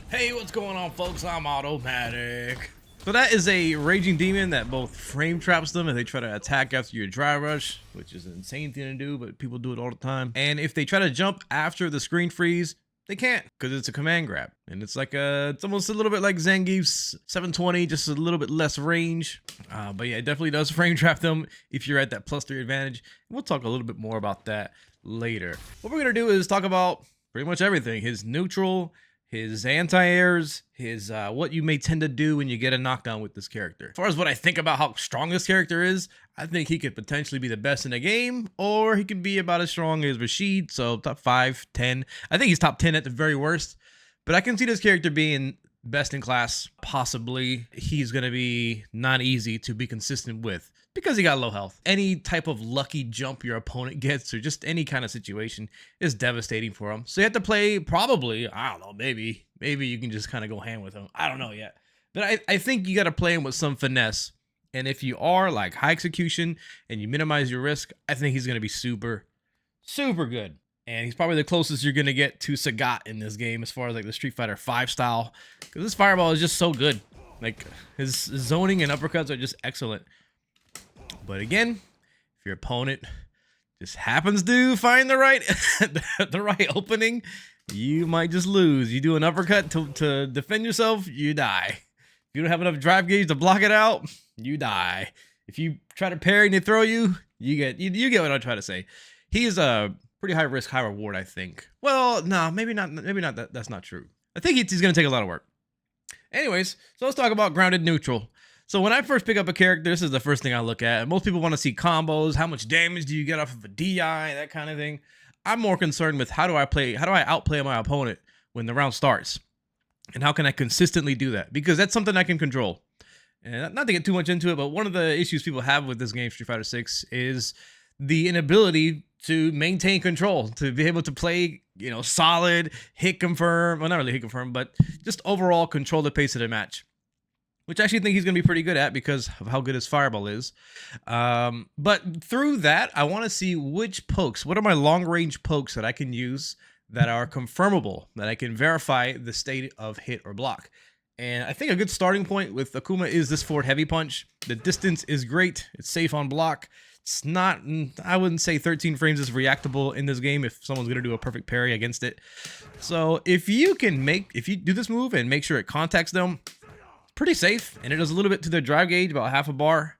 Hey, what's going on, folks? I'm AutoMattock. So that is a raging demon that both frame traps them if they try to attack after your dry rush, which is an insane thing to do, but people do it all the time. And if they try to jump after the screen freeze, they can't because it's a command grab. And it's like it's almost a little bit like Zangief's 720, just a little bit less range. But yeah, it definitely does frame trap them if you're at that +3 advantage. We'll talk a little bit more about that later. What we're gonna do is talk about pretty much everything: his neutral, his anti-airs, his what you may tend to do when you get a knockdown with this character. As far as what I think about how strong this character is, I think he could potentially be the best in the game, or he could be about as strong as Rashid, so top 5, 10. I think he's top 10 at the very worst, but I can see this character being best in class. Possibly he's gonna be not easy to be consistent with because he got low health. Any type of lucky jump your opponent gets, or just any kind of situation, is devastating for him. So you have to play, probably, I don't know, maybe you can just kind of go hand with him. I don't know yet, but I think you got to play him with some finesse. And if you are like high execution and you minimize your risk, I think he's gonna be super good. And he's probably the closest you're gonna get to Sagat in this game as far as like the Street Fighter 5 style, because this fireball is just so good. Like his zoning and uppercuts are just excellent. But again, if your opponent just happens to find the right the right opening, you might just lose. You do an uppercut to defend yourself, you die. If you don't have enough drive gauge to block it out, you die. If you try to parry and they throw you, you get what I'm trying to say. He is a pretty high risk, high reward, I think. Well, no, maybe not. Maybe not. That's not true. I think he's going to take a lot of work. Anyways, so let's talk about grounded neutral. So when I first pick up a character, this is the first thing I look at. Most people want to see combos. How much damage do you get off of a DI? That kind of thing. I'm more concerned with how do I outplay my opponent when the round starts? And how can I consistently do that? Because that's something I can control. And not to get too much into it, but one of the issues people have with this game, Street Fighter 6, is the inability to maintain control, to be able to play, solid, hit confirm. Well, not really hit confirm, but just overall control the pace of the match, which I actually think he's going to be pretty good at because of how good his fireball is. But through that, I want to see which pokes, what are my long-range pokes that I can use that are confirmable, that I can verify the state of hit or block. And I think a good starting point with Akuma is this forward heavy punch. The distance is great. It's safe on block. It's not, I wouldn't say 13 frames is reactable in this game if someone's going to do a perfect parry against it. So if you do this move and make sure it contacts them, pretty safe, and it does a little bit to their drive gauge, about half a bar.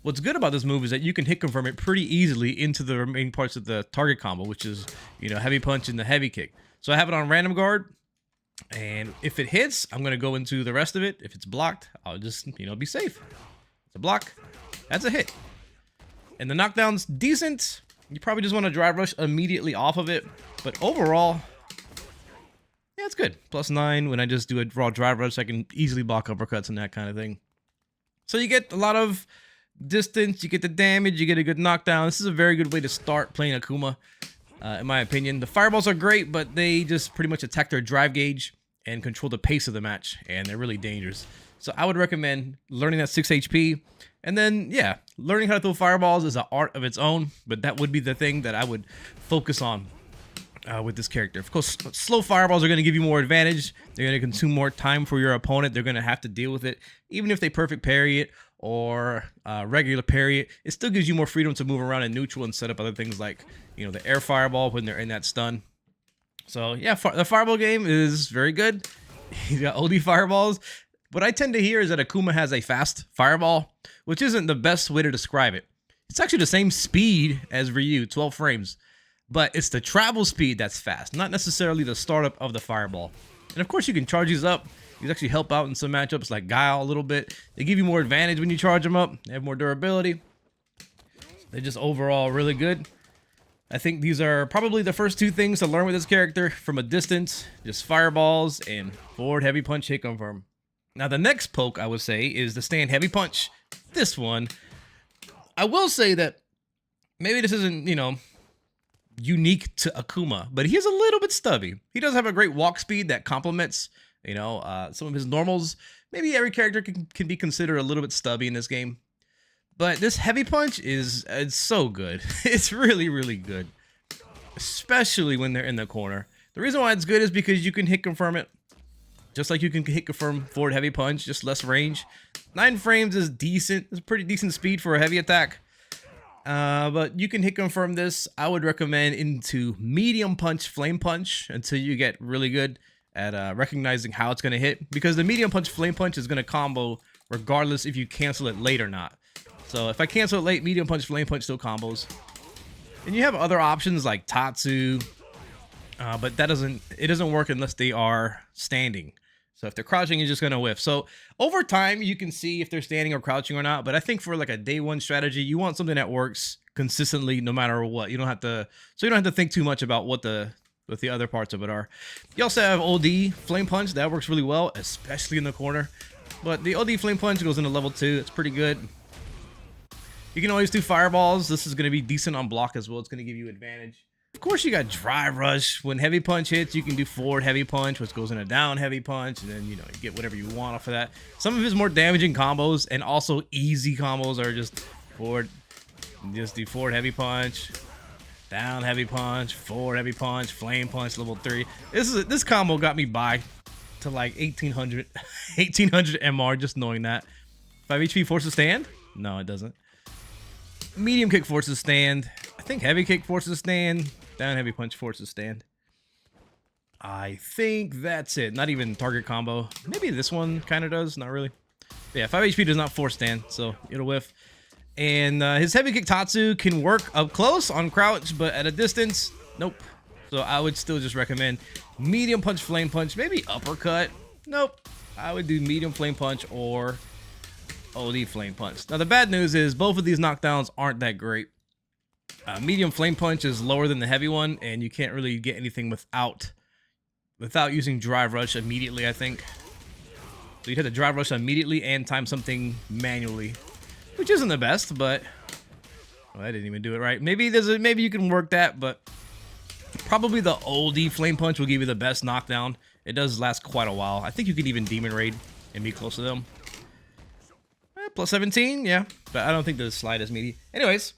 What's good about this move is that you can hit confirm it pretty easily into the remaining parts of the target combo, which is, heavy punch and the heavy kick. So I have it on random guard, and if it hits, I'm going to go into the rest of it. If it's blocked, I'll just, be safe. It's a block. That's a hit. And the knockdown's decent. You probably just want to drive rush immediately off of it, but overall, yeah, it's good. +9 when I just do a raw drive rush. I can easily block uppercuts and that kind of thing. So you get a lot of distance, you get the damage, you get a good knockdown. This is a very good way to start playing Akuma, in my opinion. The fireballs are great, but they just pretty much attack their drive gauge and control the pace of the match, and they're really dangerous. So I would recommend learning that 6 HP, and then, yeah, learning how to throw fireballs is an art of its own, but that would be the thing that I would focus on with this character. Of course, slow fireballs are going to give you more advantage. They're going to consume more time for your opponent. They're going to have to deal with it. Even if they perfect parry it or regular parry it, it still gives you more freedom to move around in neutral and set up other things like, the air fireball when they're in that stun. So yeah, the fireball game is very good. He's got OD fireballs. What I tend to hear is that Akuma has a fast fireball, which isn't the best way to describe it. It's actually the same speed as Ryu, 12 frames. But it's the travel speed that's fast, not necessarily the startup of the fireball. And of course, you can charge these up. These actually help out in some matchups like Guile a little bit. They give you more advantage when you charge them up. They have more durability. They're just overall really good. I think these are probably the first two things to learn with this character from a distance. Just fireballs and forward heavy punch hit confirm. Now the next poke I would say is the stand heavy punch. This one, I will say that maybe this isn't, unique to Akuma, but he is a little bit stubby. He does have a great walk speed that complements, some of his normals. Maybe every character can be considered a little bit stubby in this game, but this heavy punch it's so good. It's really, really good, especially when they're in the corner. The reason why it's good is because you can hit confirm it Just like you can hit confirm forward heavy punch, just less range. 9 frames is decent. It's pretty decent speed for a heavy attack. But you can hit confirm this. I would recommend into medium punch, flame punch until you get really good at recognizing how it's going to hit. Because the medium punch, flame punch is going to combo regardless if you cancel it late or not. So if I cancel it late, medium punch, flame punch still combos. And you have other options like Tatsu. But it doesn't work unless they are standing. So if they're crouching, you're just going to whiff. So over time, you can see if they're standing or crouching or not. But I think for like a day one strategy, you want something that works consistently no matter what. You don't have to think too much about what the other parts of it are. You also have OD Flame Punch. That works really well, especially in the corner. But the OD Flame Punch goes into level 2. It's pretty good. You can always do fireballs. This is going to be decent on block as well. It's going to give you advantage. Of course, you got Drive Rush. When heavy punch hits, you can do forward heavy punch, which goes in a down heavy punch, and then, you know, you get whatever you want off of that. Some of his more damaging combos and also easy combos are just forward, just do forward heavy punch, down heavy punch, forward heavy punch, flame punch, level 3. This combo got me by to like 1800 MR just knowing that. 5 HP forces stand? No, it doesn't. Medium kick forces stand. I think heavy kick forces stand. Down heavy punch forces stand. I think that's it. Not even target combo. Maybe this one kind of does. Not really. But yeah, 5 HP does not force stand, so it'll whiff. And his heavy kick Tatsu can work up close on crouch, but at a distance, nope. So I would still just recommend medium punch, flame punch, maybe uppercut. Nope. I would do medium flame punch or OD flame punch. Now the bad news is both of these knockdowns aren't that great. Medium flame punch is lower than the heavy one, and you can't really get anything without using drive rush immediately, I think. So you'd have to drive rush immediately and time something manually, which isn't the best, but I didn't even do it right. Maybe maybe you can work that, but probably the OD flame punch will give you the best knockdown. It does last quite a while. I think you can even demon raid and be close to them. Plus 17, yeah, but I don't think the slide is meaty. Anyways,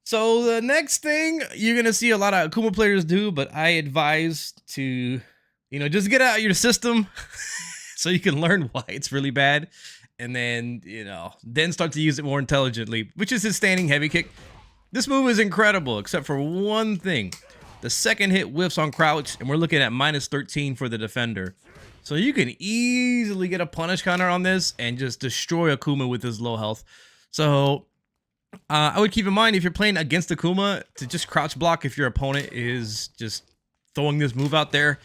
so the next thing you're gonna see a lot of Akuma players do, but I advise to, you know, just get out of your system so you can learn why it's really bad, and then, you know, then start to use it more intelligently, which is his standing heavy kick. This move is incredible, except for one thing. The second hit whiffs on crouch, and we're looking at minus 13 for the defender. So you can easily get a punish counter on this and just destroy Akuma with his low health. So I would keep in mind if you're playing against Akuma to just crouch block if your opponent is just throwing this move out there.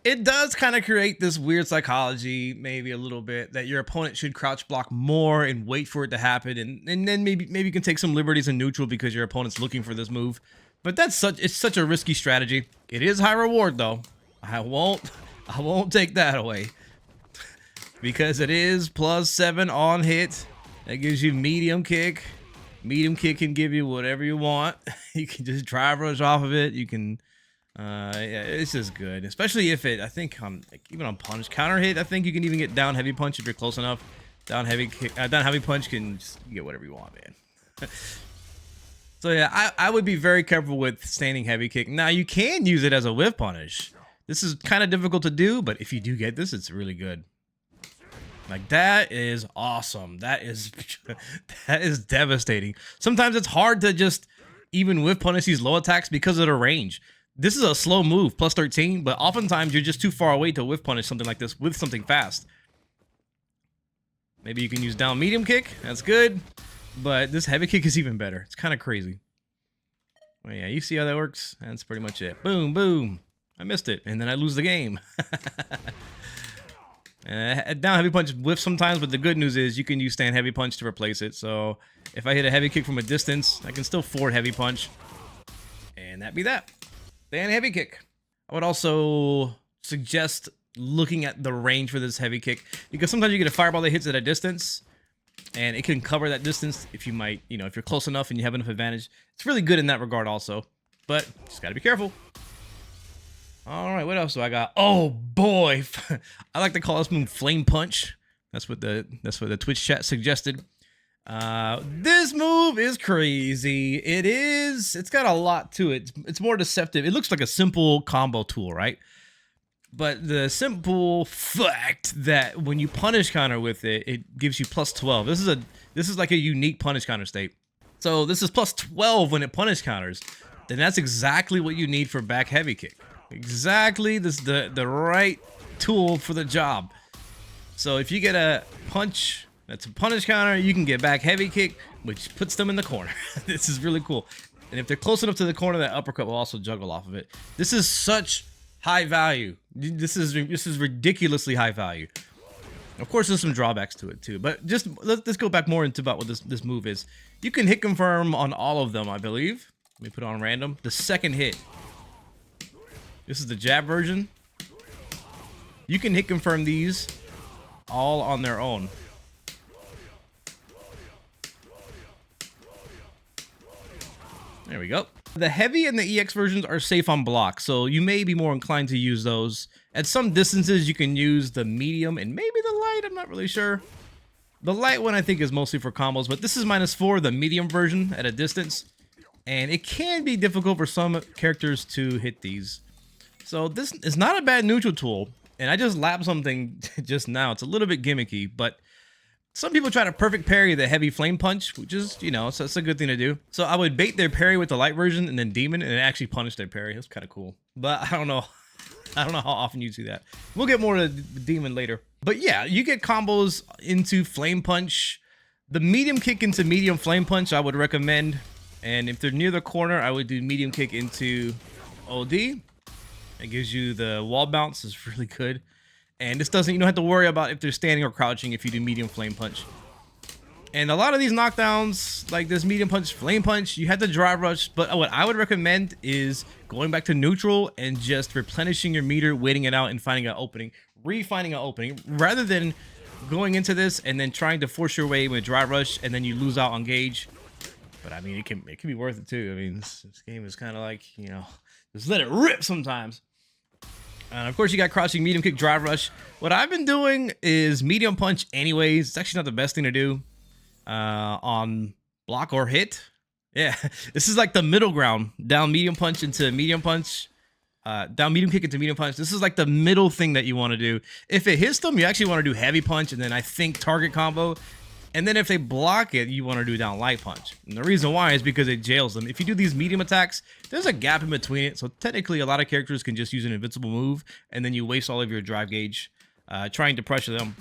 It does kind of create this weird psychology, maybe a little bit, that your opponent should crouch block more and wait for it to happen. And then maybe you can take some liberties in neutral because your opponent's looking for this move. But it's such a risky strategy. It is high reward though. I won't take that away because it is plus 7 on hit. That gives you medium kick. Medium kick can give you whatever you want. You can just drive rush off of it. You can, yeah, it's just good, especially if it. I think even on punch counter hit, I think you can even get down heavy punch if you're close enough. Down heavy kick, down heavy punch can just get whatever you want, man. So yeah, I would be very careful with standing heavy kick. Now you can use it as a whiff punish. This is kind of difficult to do, but if you do get this, it's really good. Like, that is awesome. That is devastating. Sometimes it's hard to just even whiff punish these low attacks because of the range. This is a slow move, plus 13, but oftentimes you're just too far away to whiff punish something like this with something fast. Maybe you can use down medium kick. That's good. But this heavy kick is even better. It's kind of crazy. Well, yeah, you see how that works? That's pretty much it. Boom, boom. I missed it, and then I lose the game. Down heavy punch whiffs sometimes, but the good news is you can use stand heavy punch to replace it. So if I hit a heavy kick from a distance, I can still forward heavy punch. And that be that. Stand heavy kick. I would also suggest looking at the range for this heavy kick, because sometimes you get a fireball that hits at a distance, and it can cover that distance if you might, you know, if you're close enough and you have enough advantage. It's really good in that regard also, but just gotta be careful. All right, what else do I got? Oh boy, I like to call this move Flame Punch. That's what the Twitch chat suggested. This move is crazy. It's got a lot to it. It's more deceptive. It looks like a simple combo tool, right? But the simple fact that when you punish counter with it, it gives you plus 12. This is like a unique punish counter state. So this is plus 12 when it punish counters. Then that's exactly what you need for back heavy kick. Exactly the right tool for the job. So if you get a punch that's a punish counter, you can get back heavy kick, which puts them in the corner. This is really cool. And if they're close enough to the corner, that uppercut will also juggle off of it. This is such high value. This is ridiculously high value. Of course, there's some drawbacks to it too. But just let's go back more into about what this move is. You can hit confirm on all of them, I believe. Let me put it on random. The second hit. This is the jab version. You can hit confirm these all on their own. There we go. The heavy and the EX versions are safe on block, so you may be more inclined to use those. At some distances, you can use the medium and maybe the light, I'm not really sure. The light one I think is mostly for combos, but this is -4, the medium version at a distance. And it can be difficult for some characters to hit these. So this is not a bad neutral tool. And I just lapped something just now. It's a little bit gimmicky, but some people try to perfect parry the heavy flame punch, which is, you know, so it's a good thing to do. So I would bait their parry with the light version and then demon and actually punish their parry. That's kind of cool. But I don't know. I don't know how often you see that. We'll get more to the demon later. But yeah, you get combos into flame punch. The medium kick into medium flame punch I would recommend. And if they're near the corner, I would do medium kick into OD. It gives you the wall bounce. It's really good. And this doesn't, you don't have to worry about if they're standing or crouching if you do medium flame punch. And a lot of these knockdowns, like this medium punch, flame punch, you have to drive rush. But what I would recommend is going back to neutral and just replenishing your meter, waiting it out and finding an opening, refinding an opening, rather than going into this and then trying to force your way with drive rush and then you lose out on gauge. But I mean, it can be worth it too. I mean, this game is kind of like, you know, just let it rip sometimes. And of course, you got crouching, medium kick, drive rush. What I've been doing is medium punch anyways. It's actually not the best thing to do on block or hit. Yeah, this is like the middle ground. Down medium punch into medium punch. Down medium kick into medium punch. This is like the middle thing that you want to do. If it hits them, you actually want to do heavy punch and then I think target combo. And then if they block it, you want to do down light punch. And the reason why is because it jails them. If you do these medium attacks, there's a gap in between it. So technically, a lot of characters can just use an invincible move, and then you waste all of your drive gauge trying to pressure them.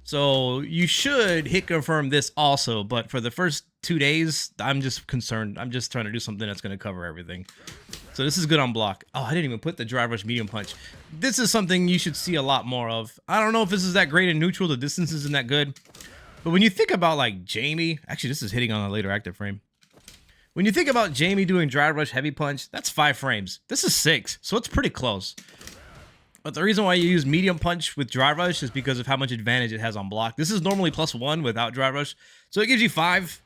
So you should hit confirm this also, but for the first 2 days, I'm just concerned. I'm just trying to do something that's going to cover everything. So this is good on block. Oh, I didn't even put the drive rush medium punch. This is something you should see a lot more of. I don't know if this is that great in neutral. The distance isn't that good. But when you think about like Jamie, actually this is hitting on a later active frame. When you think about Jamie doing drive rush heavy punch, that's 5 frames. This is 6, so it's pretty close. But the reason why you use medium punch with drive rush is because of how much advantage it has on block. This is normally +1 without drive rush, so it gives you 5.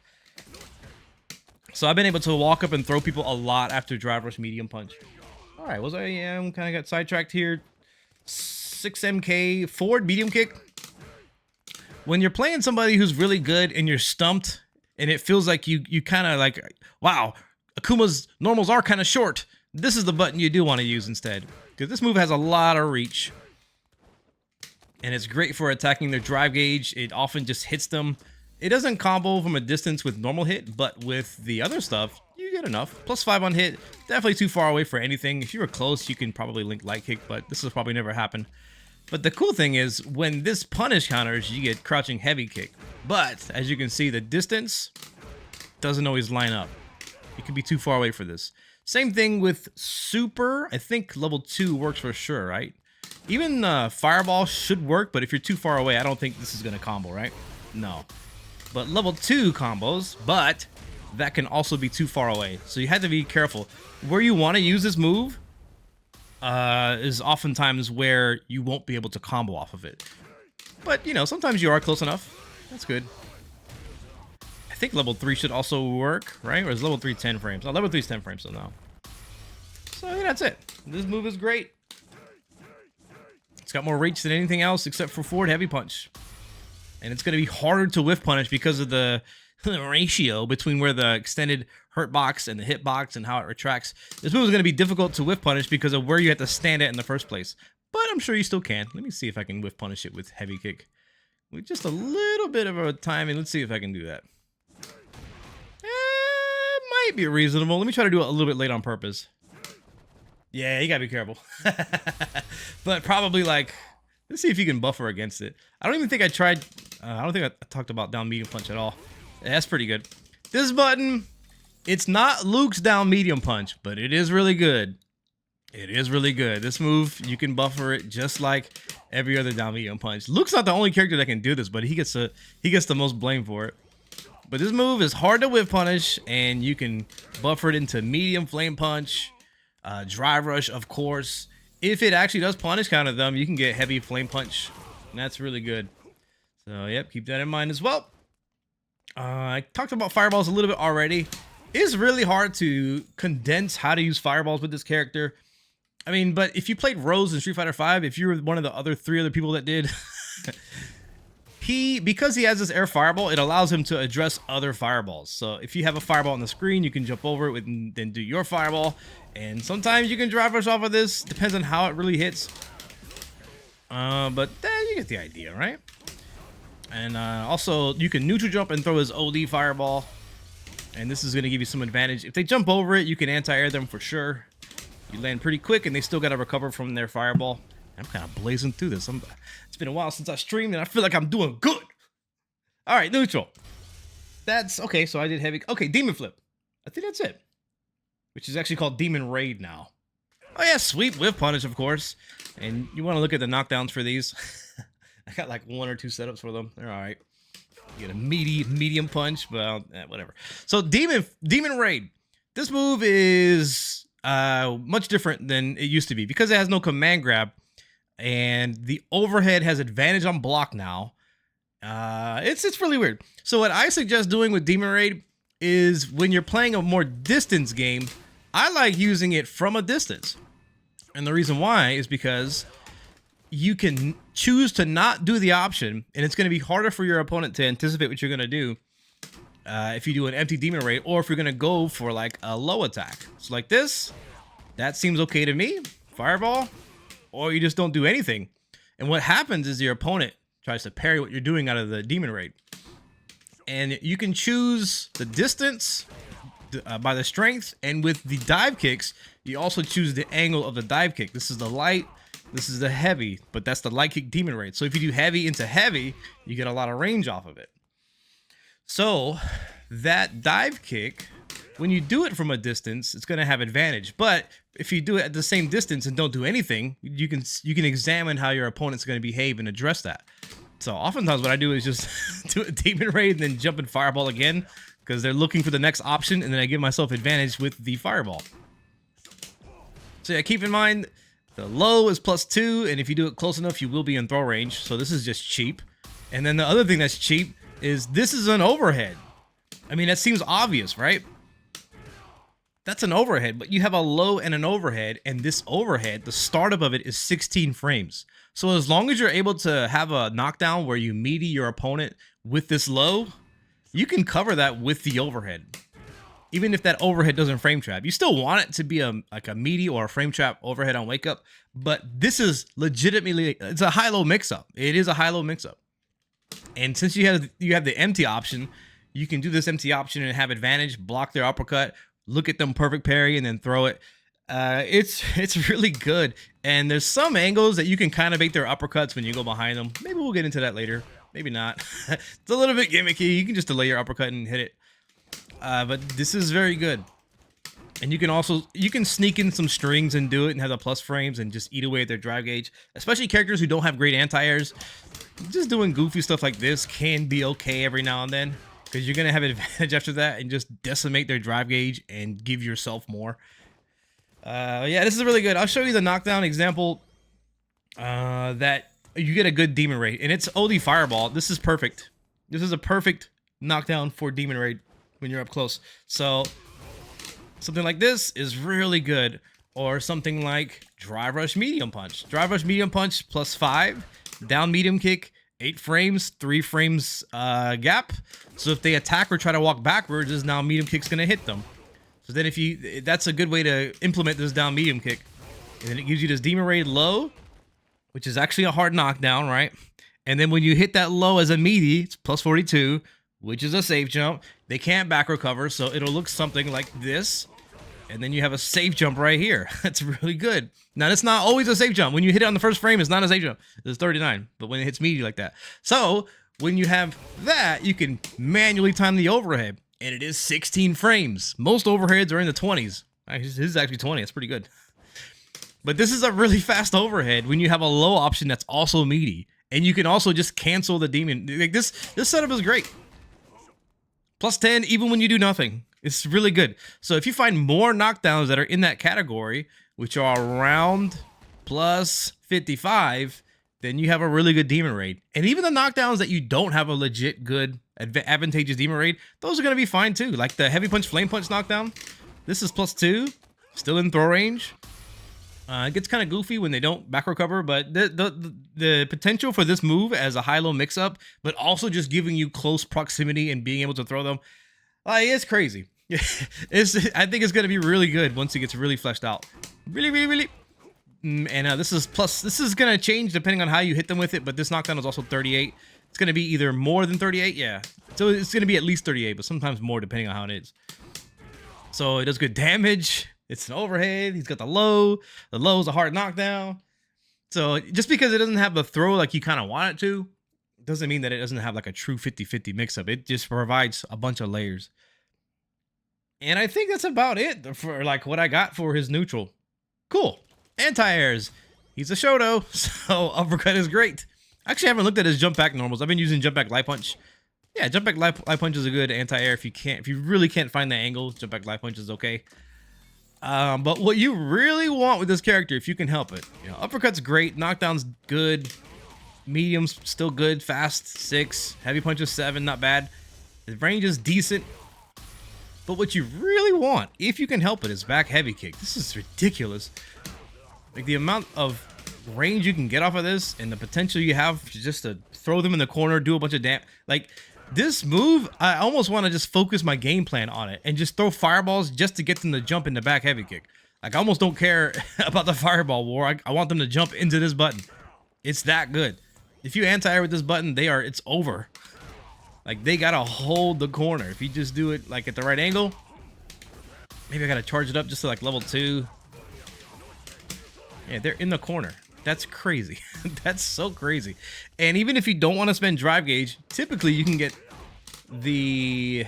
So I've been able to walk up and throw people a lot after drive rush medium punch. All right, I'm kind of got sidetracked here. 6MK forward medium kick. When you're playing somebody who's really good and you're stumped and it feels like you kind of like, wow, Akuma's normals are kind of short. This is the button you do want to use instead. Because this move has a lot of reach. And it's great for attacking their drive gauge. It often just hits them. It doesn't combo from a distance with normal hit, but with the other stuff, you get enough. +5 on hit, definitely too far away for anything. If you were close, you can probably link light kick, but this will probably never happen. But the cool thing is, when this punish counters, you get crouching heavy kick. But, as you can see, the distance doesn't always line up. You can be too far away for this. Same thing with super. I think level 2 works for sure, right? Even fireball should work, but if you're too far away, I don't think this is going to combo, right? No. But level 2 combos, but that can also be too far away. So you have to be careful. Where you want to use this move is oftentimes where you won't be able to combo off of it. But, you know, sometimes you are close enough. That's good. I think level 3 should also work, right? Or is level 3 10 frames? No, level 3 is 10 frames, so no. So I think that's it. This move is great. It's got more reach than anything else except for forward heavy punch. And it's going to be harder to whiff punish because of the ratio between where the extended hurt box and the hit box and how it retracts. This move is going to be difficult to whiff punish because of where you have to stand at in the first place. But I'm sure you still can. Let me see if I can whiff punish it with heavy kick. With just a little bit of a timing. Let's see if I can do that. Might be reasonable. Let me try to do it a little bit late on purpose. Yeah, you gotta be careful. But probably like, let's see if you can buffer against it. I don't even think I tried. I don't think I talked about down medium punch at all. Yeah, that's pretty good. This button, it's not Luke's down medium punch, but it is really good. It is really good. This move, you can buffer it just like every other down medium punch. Luke's not the only character that can do this, but he gets the most blame for it. But this move is hard to whiff punish, and you can buffer it into medium flame punch, drive rush, of course. If it actually does punish counter them, you can get heavy flame punch, and that's really good. So, yep, keep that in mind as well. I talked about fireballs a little bit already. It's really hard to condense how to use fireballs with this character. I mean, but if you played Rose in Street Fighter V, if you were one of the three other people that did, because he has this air fireball, it allows him to address other fireballs. So if you have a fireball on the screen, you can jump over it and then do your fireball. And sometimes you can drive rush off of this. Depends on how it really hits. But you get the idea, right? And also, you can neutral jump and throw his OD fireball. And this is going to give you some advantage. If they jump over it, you can anti-air them for sure. You land pretty quick, and they still got to recover from their fireball. I'm kind of blazing through this. It's been a while since I streamed, and I feel like I'm doing good. All right, neutral. That's okay. So I did heavy. Okay, demon flip. I think that's it. Which is actually called demon raid now. Oh yeah, sweep whiff punish, of course. And you want to look at the knockdowns for these. I got like 1 or 2 setups for them. They're all right. You get a medium punch, but whatever. So demon raid. This move is much different than it used to be because it has no command grab. And the overhead has advantage on block now. It's really weird. So what I suggest doing with Demon Raid is when you're playing a more distance game, I like using it from a distance. And the reason why is because you can choose to not do the option, and it's going to be harder for your opponent to anticipate what you're going to do if you do an empty Demon Raid, or if you're going to go for like a low attack. So like this, that seems okay to me. Fireball. Or you just don't do anything. And what happens is your opponent tries to parry what you're doing out of the Demon Raid. And you can choose the distance by the strength. And with the dive kicks, you also choose the angle of the dive kick. This is the light. This is the heavy. But that's the light kick Demon Raid. So if you do heavy into heavy, you get a lot of range off of it. So that dive kick, when you do it from a distance, it's going to have advantage. But if you do it at the same distance and don't do anything, you can examine how your opponent's going to behave and address that. So oftentimes what I do is just do a Demon Raid and then jump in Fireball again, because they're looking for the next option, and then I give myself advantage with the Fireball. So yeah, keep in mind, the low is +2, and if you do it close enough, you will be in throw range. So this is just cheap. And then the other thing that's cheap is this is an overhead. I mean, that seems obvious, right? That's an overhead, but you have a low and an overhead, and this overhead, the startup of it is 16 frames. So as long as you're able to have a knockdown where you meaty your opponent with this low, you can cover that with the overhead. Even if that overhead doesn't frame trap. You still want it to be like a meaty or a frame trap overhead on wake up, but this is legitimately, it's a high-low mix-up. It is a high-low mix-up. And since you have the empty option, you can do this empty option and have advantage, block their uppercut, look at them perfect parry, and then throw it. It's really good. And there's some angles that you can kind of bait their uppercuts when you go behind them. Maybe we'll get into that later. Maybe not. It's a little bit gimmicky. You can just delay your uppercut and hit it. But this is very good. And you can sneak in some strings and do it and have the plus frames and just eat away at their drive gauge. Especially characters who don't have great anti-airs. Just doing goofy stuff like this can be okay every now and then, because you're going to have advantage after that and just decimate their drive gauge and give yourself more. Yeah, this is really good. I'll show you the knockdown example that you get a good Demon Raid. And it's OD Fireball. This is perfect. This is a perfect knockdown for Demon Raid when you're up close. So something like this is really good. Or something like Drive Rush Medium Punch. Drive Rush Medium Punch +5, down medium kick, 8 frames, 3 frames gap. So if they attack or try to walk backwards, this now medium kick's gonna hit them. So then that's a good way to implement this down medium kick. And then it gives you this demon raid low, which is actually a hard knockdown, right? And then when you hit that low as a meaty, it's plus 42, which is a safe jump. They can't back recover, so it'll look something like this. And then you have a safe jump right here. That's really good. Now, that's not always a safe jump. When you hit it on the first frame, it's not a safe jump. It's 39, but when it hits meaty like that. So when you have that, you can manually time the overhead. And it is 16 frames. Most overheads are in the 20s. This is actually 20. That's pretty good. But this is a really fast overhead when you have a low option that's also meaty. And you can also just cancel the demon. Like this setup is great. Plus 10 even when you do nothing. It's really good. So if you find more knockdowns that are in that category, which are around plus 55, then you have a really good demon raid. And even the knockdowns that you don't have a legit good advantageous demon raid, those are going to be fine too. Like the heavy punch, flame punch knockdown. This is plus 2, still in throw range. It gets kind of goofy when they don't back recover, but the potential for this move as a high-low mix-up, but also just giving you close proximity and being able to throw them, it's crazy. I think it's going to be really good once it gets really fleshed out. Really. And this is going to change depending on how you hit them with it, but this knockdown is also 38. It's going to be either more than 38, yeah. So it's going to be at least 38, but sometimes more depending on how it is. So it does good damage. It's an overhead. He's got the low. The low is a hard knockdown. So just because it doesn't have the throw like you kind of want it to, doesn't mean that it doesn't have like a true 50-50 mix-up. It just provides a bunch of layers. And I think that's about it for like what I got for his neutral. Cool. Anti-airs. He's a Shoto, so uppercut is great. Actually, I haven't looked at his jump back normals. I've been using jump back light punch. Yeah, jump back light punch is a good anti-air if you really can't find the angle. Jump back light punch is okay. But what you really want with this character, if you can help it, uppercut's great, knockdown's good, medium's still good, fast 6, heavy punch is 7, not bad. The range is decent. But what you really want, if you can help it, is back heavy kick. This is ridiculous. Like the amount of range you can get off of this and the potential you have just to throw them in the corner, do a bunch of damage. Like this move, I almost want to just focus my game plan on it and just throw fireballs just to get them to jump in the back heavy kick. Like I almost don't care about the fireball war. I want them to jump into this button. It's that good. If you anti-air with this button, it's over. Like they gotta hold the corner. If you just do it like at the right angle, maybe I gotta charge it up just to like level 2. Yeah, they're in the corner. That's crazy. That's so crazy. And even if you don't want to spend drive gauge, typically you can get the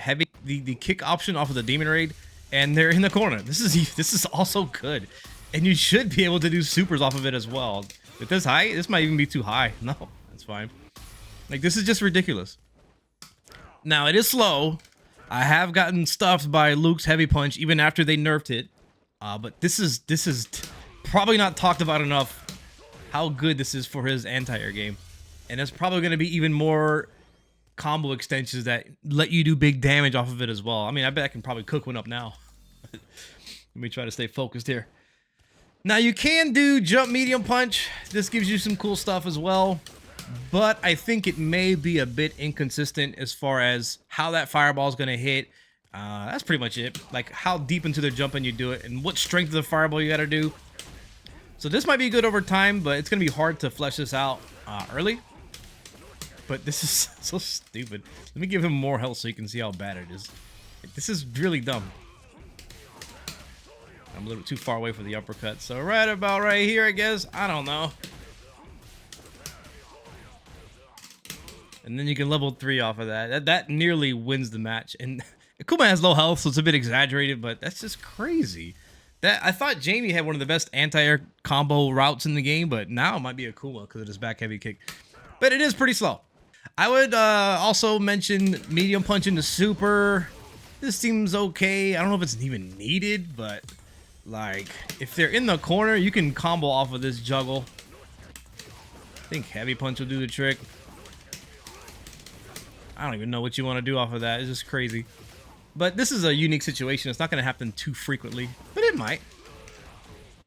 kick option off of the demon raid, and they're in the corner. This is also good, and you should be able to do supers off of it as well. With this height, this might even be too high. No, that's fine. Like this is just ridiculous. Now it is slow. I have gotten stuffed by Luke's heavy punch even after they nerfed it, but this is probably not talked about enough. How good this is for his anti-air game. And there's probably going to be even more combo extensions that let you do big damage off of it as well. I mean, I bet I can probably cook one up now. Let me try to stay focused here. Now, you can do jump medium punch. This gives you some cool stuff as well. But I think it may be a bit inconsistent as far as how that fireball is going to hit. That's pretty much it. Like how deep into the jumping you do it and what strength of the fireball you got to do. So this might be good over time, but it's going to be hard to flesh this out early. But this is so stupid. Let me give him more health so you can see how bad it is. This is really dumb. I'm a little too far away for the uppercut. So right about right here, I guess. I don't know. And then you can level 3 off of that. That nearly wins the match. And Akuma has low health, so it's a bit exaggerated, but that's just crazy. I thought Jamie had one of the best anti-air combo routes in the game, but now it might be Akuma because of his back heavy kick. But it is pretty slow. I would also mention medium punch into super. This seems okay. I don't know if it's even needed, but like if they're in the corner, you can combo off of this juggle. I think heavy punch will do the trick. I don't even know what you want to do off of that. It's just crazy. But this is a unique situation. It's not going to happen too frequently, but it might.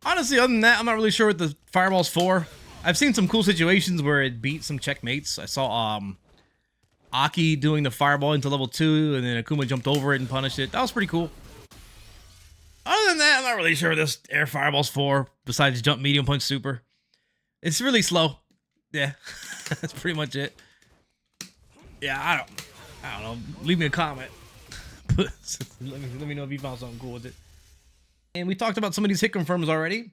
Honestly, other than that, I'm not really sure what the fireball's for. I've seen some cool situations where it beat some checkmates. I saw Aki doing the fireball into level 2, and then Akuma jumped over it and punished it. That was pretty cool. Other than that, I'm not really sure what this air fireball's for, besides jump, medium, punch, super. It's really slow. Yeah, that's pretty much it. Yeah, I don't know. Leave me a comment. let me know if you found something cool with it. And we talked about some of these hit confirms already.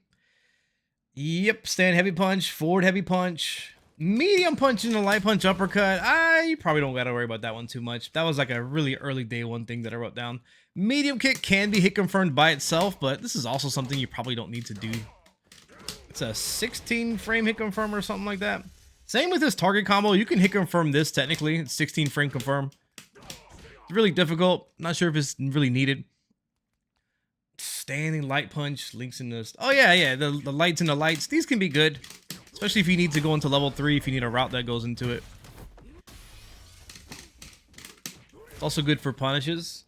Yep, stand heavy punch, forward heavy punch, medium punch, and a light punch uppercut. You probably don't gotta worry about that one too much. That was like a really early day one thing that I wrote down. Medium kick can be hit confirmed by itself, but this is also something you probably don't need to do. It's a 16 frame hit confirm or something like that. Same with this target combo. You can hit confirm this technically. It's 16 frame confirm. It's really difficult. Not sure if it's really needed. Standing light punch, links in this. Oh yeah, the lights and the lights. These can be good, especially if you need to go into level 3, if you need a route that goes into it. It's also good for punishes.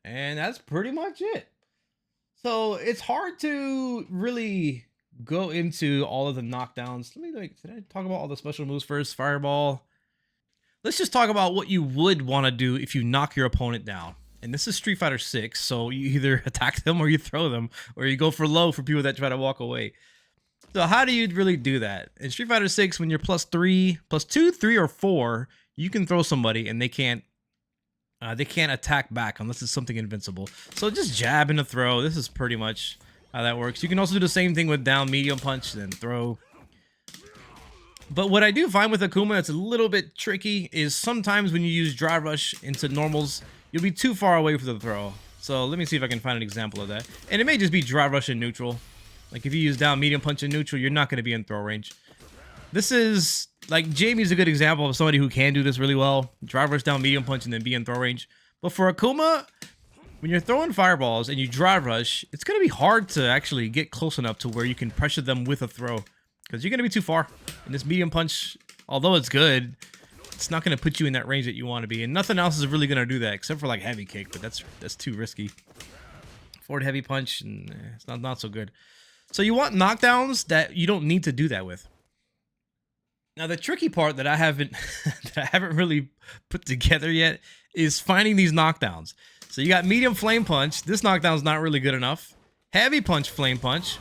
And that's pretty much it. So it's hard to really go into all of the knockdowns. Did I talk about all the special moves first? Fireball. Let's just talk about what you would want to do if you knock your opponent down. And this is Street Fighter 6, so you either attack them or you throw them, or you go for low for people that try to walk away. So how do you really do that? In Street Fighter 6, when you're +3, +2, 3, or 4, you can throw somebody and they can't attack back unless it's something invincible. So just jab and a throw. This is pretty much how that works. You can also do the same thing with down, medium punch, then throw. But what I do find with Akuma that's a little bit tricky is sometimes when you use drive rush into normals, you'll be too far away for the throw. So let me see if I can find an example of that. And it may just be drive rush in neutral. Like if you use down, medium punch in neutral, you're not going to be in throw range. This is, like, Jamie's a good example of somebody who can do this really well. Drive rush down, medium punch, and then be in throw range. But for Akuma, when you're throwing fireballs and you drive rush, it's going to be hard to actually get close enough to where you can pressure them with a throw. Because you're going to be too far. And this medium punch, although it's good, it's not going to put you in that range that you want to be. And nothing else is really going to do that, except for, like, heavy kick. But that's too risky. Forward heavy punch, and it's not so good. So you want knockdowns that you don't need to do that with. Now the tricky part that I haven't really put together yet is finding these knockdowns. So you got medium flame punch. This knockdown's not really good enough. Heavy punch, flame punch.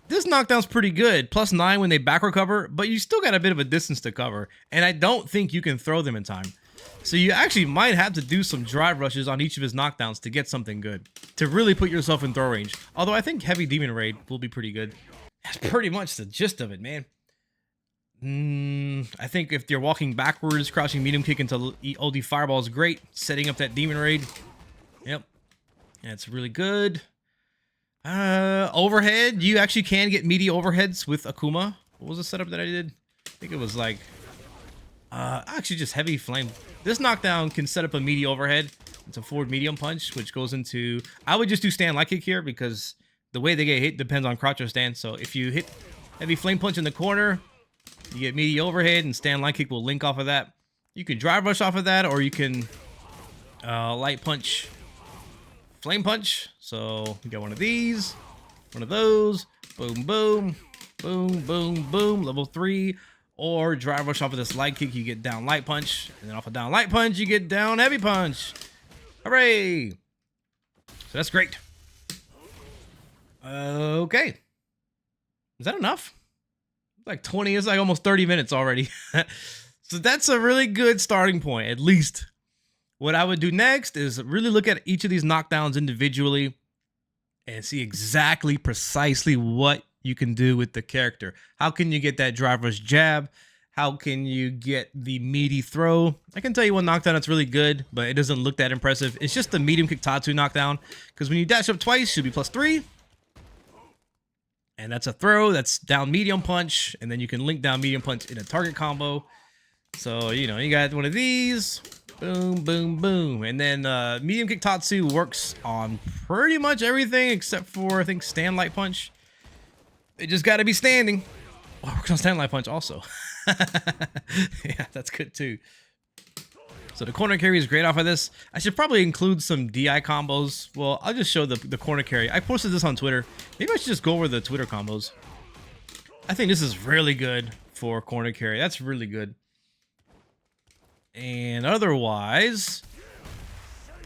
This knockdown's pretty good. +9 when they back recover, but you still got a bit of a distance to cover. And I don't think you can throw them in time. So you actually might have to do some drive rushes on each of his knockdowns to get something good. To really put yourself in throw range. Although I think heavy demon raid will be pretty good. That's pretty much the gist of it, man. I think if you're walking backwards, crouching medium kick into OD fireball is great. Setting up that demon raid. Yep. That's really good. Overhead. You actually can get meaty overheads with Akuma. What was the setup that I did? I think it was like actually just heavy flame. This knockdown can set up a meaty overhead. It's a forward medium punch, which goes into, I would just do stand light kick here because the way they get hit depends on crouch or stand. So if you hit heavy flame punch in the corner, you get meaty overhead, and stand light kick will link off of that. You can drive rush off of that, or you can light punch, flame punch. So you got one of these, one of those, boom, boom, boom, boom, boom, level 3. Or drive rush off of this light kick, you get down light punch, and then off of down light punch, you get down heavy punch. Hooray! So that's great. Okay. Is that enough? Like 20, it's like almost 30 minutes already. So that's a really good starting point, at least. What I would do next is really look at each of these knockdowns individually and see exactly, precisely what you can do with the character. How can you get that drive rush jab? How can you get the meaty throw? I can tell you one knockdown that's really good, but it doesn't look that impressive. It's just the medium kick Tatsu knockdown, because when you dash up twice, you'll be +3. And that's a throw, that's down medium punch, and then you can link down medium punch in a target combo. So, you know, you got one of these, boom, boom, boom. And then medium kick Tatsu works on pretty much everything except for, I think, stand light punch. It just got to be standing. Oh, works on stand light punch also. Yeah, that's good too. So the corner carry is great off of this. I should probably include some DI combos. Well, I'll just show the corner carry. I posted this on Twitter. Maybe I should just go over the Twitter combos. I think this is really good for corner carry. That's really good. And otherwise,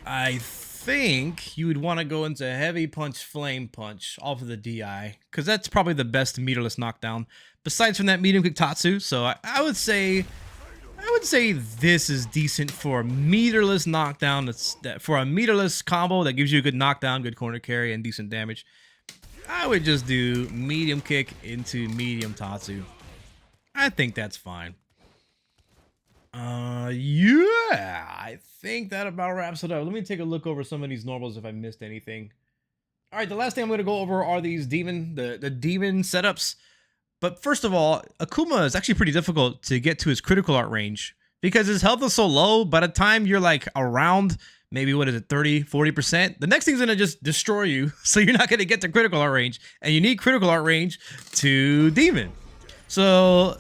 I think you would want to go into heavy punch, flame punch off of the DI, because that's probably the best meterless knockdown besides from that medium kick Tatsu. So I would say this is decent for a meterless knockdown. For a meterless combo that gives you a good knockdown, good corner carry, and decent damage. I would just do medium kick into medium Tatsu. I think that's fine. Yeah, I think that about wraps it up. Let me take a look over some of these normals if I missed anything. All right, the last thing I'm going to go over are these the demon setups. But first of all, Akuma is actually pretty difficult to get to his critical art range because his health is so low. By the time you're like around maybe, what is it, 30, 40%, the next thing's going to just destroy you. So you're not going to get to critical art range, and you need critical art range to demon. So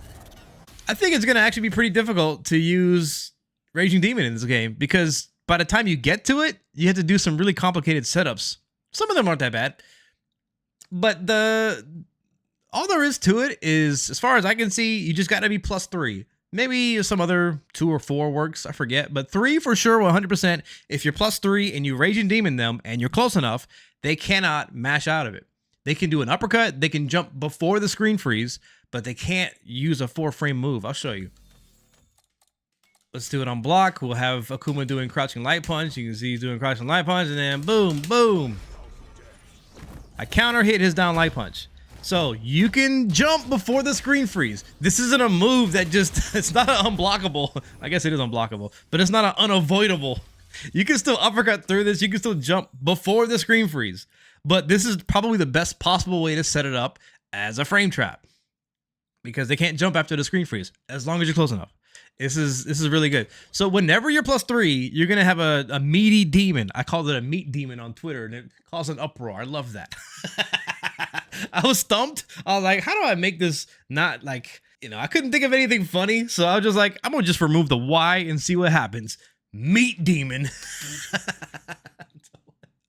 I think it's going to actually be pretty difficult to use Raging Demon in this game because by the time you get to it, you have to do some really complicated setups. Some of them aren't that bad, but all there is to it is, as far as I can see, you just got to be +3. Maybe some other 2 or 4 works, I forget, but 3 for sure, 100%. If you're +3 and you Raging Demon them and you're close enough, they cannot mash out of it. They can do an uppercut, they can jump before the screen freeze, but they can't use a 4-frame move. I'll show you. Let's do it on block. We'll have Akuma doing crouching light punch. You can see he's doing crouching light punch, and then boom, boom. I counter hit his down light punch. So you can jump before the screen freeze. This isn't a move that just, it's not an unblockable. I guess it is unblockable, but it's not an unavoidable. You can still uppercut through this. You can still jump before the screen freeze. But this is probably the best possible way to set it up as a frame trap, because they can't jump after the screen freeze as long as you're close enough. This is really good. So whenever you're +3, you're gonna have a meaty demon. I called it a meat demon on Twitter, and it caused an uproar. I love that. I was stumped. I was like, how do I make this not like, I couldn't think of anything funny, so I was just like, I'm gonna just remove the Y and see what happens. Meat demon.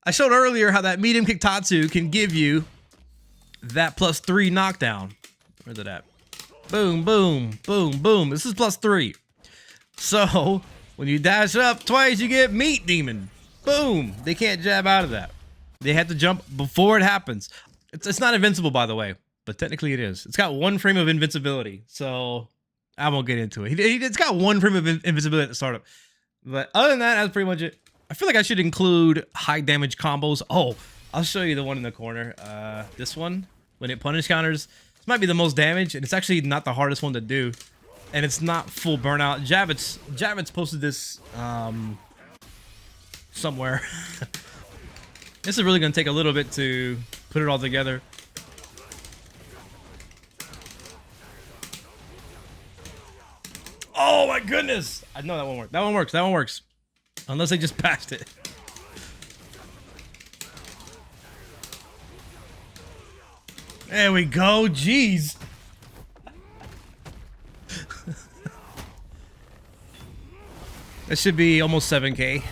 I showed earlier how that medium kick Tatsu can give you that +3 knockdown. Where's it at? Boom, boom, boom, boom. This is +3. So when you dash up twice, you get meat demon. Boom. They can't jab out of that. They have to jump before it happens. It's not invincible, by the way, but technically it is. It's got 1 frame of invincibility, so I won't get into it. It's got 1 frame of invincibility at the startup. But other than that, that's pretty much it. I feel like I should include high damage combos. Oh, I'll show you the one in the corner. This one, when it punish counters. This might be the most damage, and it's actually not the hardest one to do. And it's not full burnout. Javits posted this somewhere. This is really going to take a little bit to put it all together. Oh my goodness! I know that one works. That one works. That one works. Unless they just patched it. There we go. Jeez. That should be almost 7K.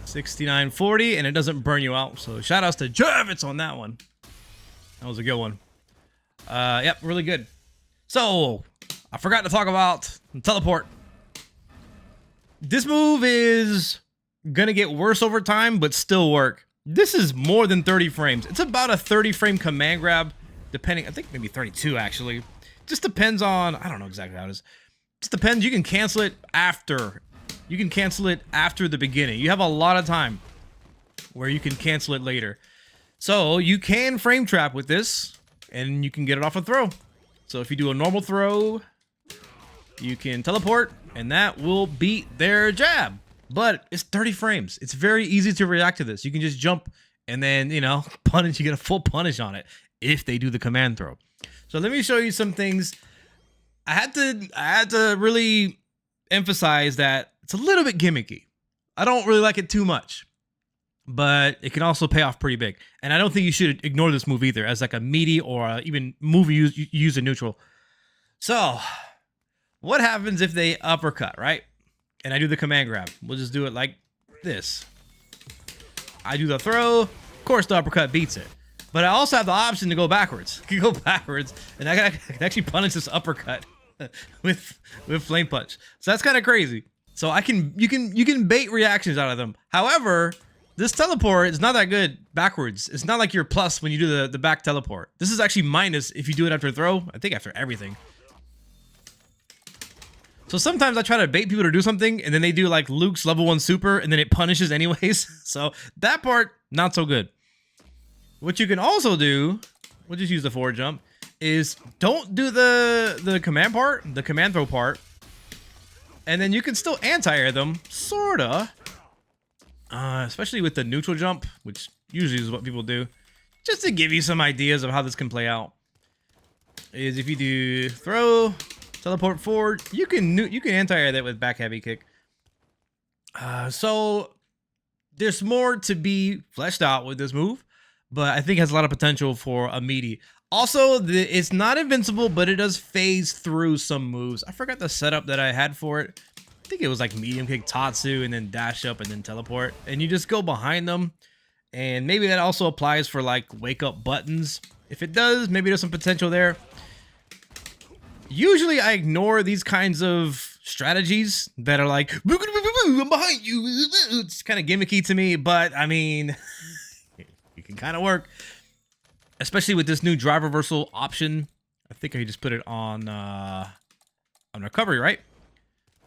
69.40, and it doesn't burn you out. So shout outs to Javits on that one. That was a good one. Yep, really good. So I forgot to talk about teleport. This move is gonna get worse over time, but still work. This is more than 30 frames. It's about a 30 frame command grab, depending, I think maybe 32 actually. Just depends on, I don't know exactly how it is. Just depends, you can cancel it after. You can cancel it after the beginning. You have a lot of time where you can cancel it later. So you can frame trap with this, and you can get it off a throw. So if you do a normal throw, you can teleport, and that will beat their jab. But it's 30 frames. It's very easy to react to this. You can just jump and then, punish. You get a full punish on it if they do the command throw. So let me show you some things. I had to really emphasize that it's a little bit gimmicky. I don't really like it too much, but it can also pay off pretty big. And I don't think you should ignore this move either as like a meaty or even move you use in neutral. So what happens if they uppercut, right? And I do the command grab. We'll just do it like this. I do the throw. Of course, the uppercut beats it. But I also have the option to go backwards. I can go backwards, and I can actually punish this uppercut with flame punch. So that's kind of crazy. So you can bait reactions out of them. However, this teleport is not that good backwards. It's not like you're plus when you do the back teleport. This is actually minus if you do it after throw. I think after everything. So sometimes I try to bait people to do something, and then they do like Luke's level 1 super, and then it punishes anyways. So that part, not so good. What you can also do, we'll just use the forward jump, is don't do the command part, the command throw part, and then you can still anti-air them, sorta. Especially with the neutral jump, which usually is what people do. Just to give you some ideas of how this can play out. Is if you do throw, teleport forward, you can anti-air that with back heavy kick. So there's more to be fleshed out with this move, but I think it has a lot of potential for a meaty. Also, it's not invincible, but it does phase through some moves. I forgot the setup that I had for it. I think it was like medium kick Tatsu and then dash up and then teleport. And you just go behind them. And maybe that also applies for like wake up buttons. If it does, maybe there's some potential there. Usually I ignore these kinds of strategies that are like, I'm behind you. It's kind of gimmicky to me, but I mean, it can kind of work. Especially with this new drive reversal option. I think I just put it on recovery, right?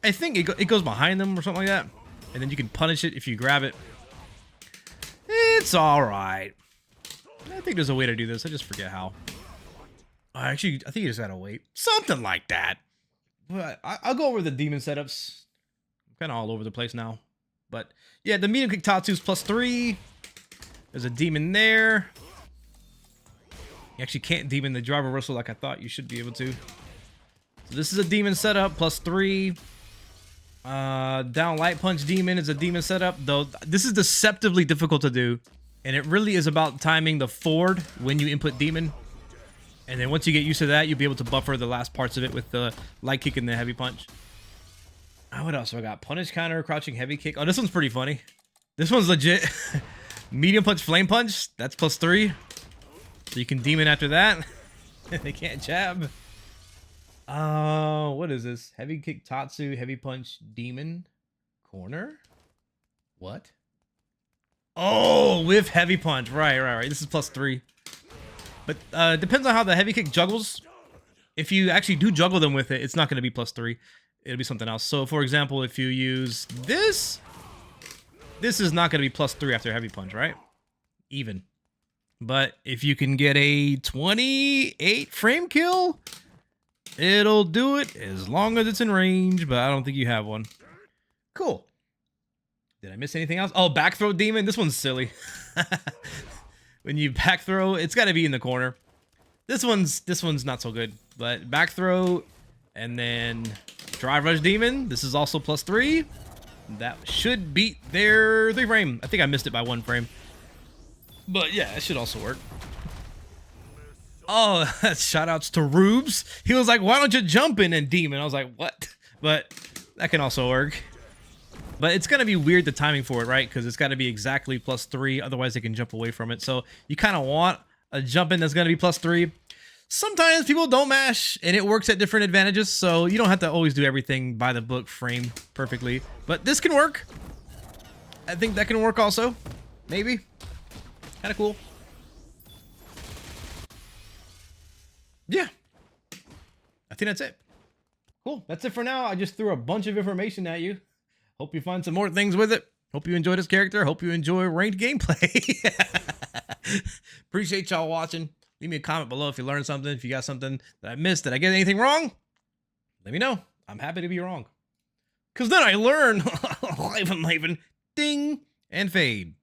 I think it goes behind them or something like that. And then you can punish it if you grab it. It's all right. I think there's a way to do this. I just forget how. Actually, I think you just gotta wait. Something like that. But I'll go over the demon setups. I'm kind of all over the place now. But yeah, the medium kick Tatsu's +3. There's a demon there. You actually can't demon the drive reversal like I thought you should be able to. So this is a demon setup, +3. Down light punch demon is a demon setup, though this is deceptively difficult to do. And it really is about timing the forward when you input demon. And then once you get used to that, you'll be able to buffer the last parts of it with the light kick and the heavy punch. What else have I got? Punish counter, crouching heavy kick. Oh, this one's pretty funny. This one's legit. Medium punch, flame punch. That's +3. So you can demon after that. They can't jab. What is this? Heavy kick Tatsu, heavy punch demon corner. What? Oh, with heavy punch. Right. This is +3. But depends on how the heavy kick juggles. If you actually do juggle them with it, it's not going to be +3. It'll be something else. So, for example, if you use this is not going to be +3 after heavy punch, right? Even. But if you can get a 28 frame kill, it'll do it as long as it's in range, but I don't think you have one. Cool. Did I miss anything else? Oh, back throw demon. This one's silly. When you back throw, it's got to be in the corner. This one's not so good, but back throw and then drive rush demon. This is also +3. That should beat their 3 frame. I think I missed it by 1 frame. But yeah, it should also work. Oh, shout outs to Rubes. He was like, why don't you jump in and demon? I was like, what? But that can also work. But it's going to be weird, the timing for it, right? Because it's got to be exactly +3. Otherwise, they can jump away from it. So you kind of want a jump in that's going to be +3. Sometimes people don't mash, and it works at different advantages. So you don't have to always do everything by the book frame perfectly. But this can work. I think that can work also. Maybe. Kind of cool. Yeah. I think that's it. Cool. That's it for now. I just threw a bunch of information at you. Hope you find some more things with it. Hope you enjoy this character. Hope you enjoy ranked gameplay. Appreciate y'all watching. Leave me a comment below if you learned something. If you got something that I missed. Did I get anything wrong? Let me know. I'm happy to be wrong. Because then I learn. Live and ding and fade.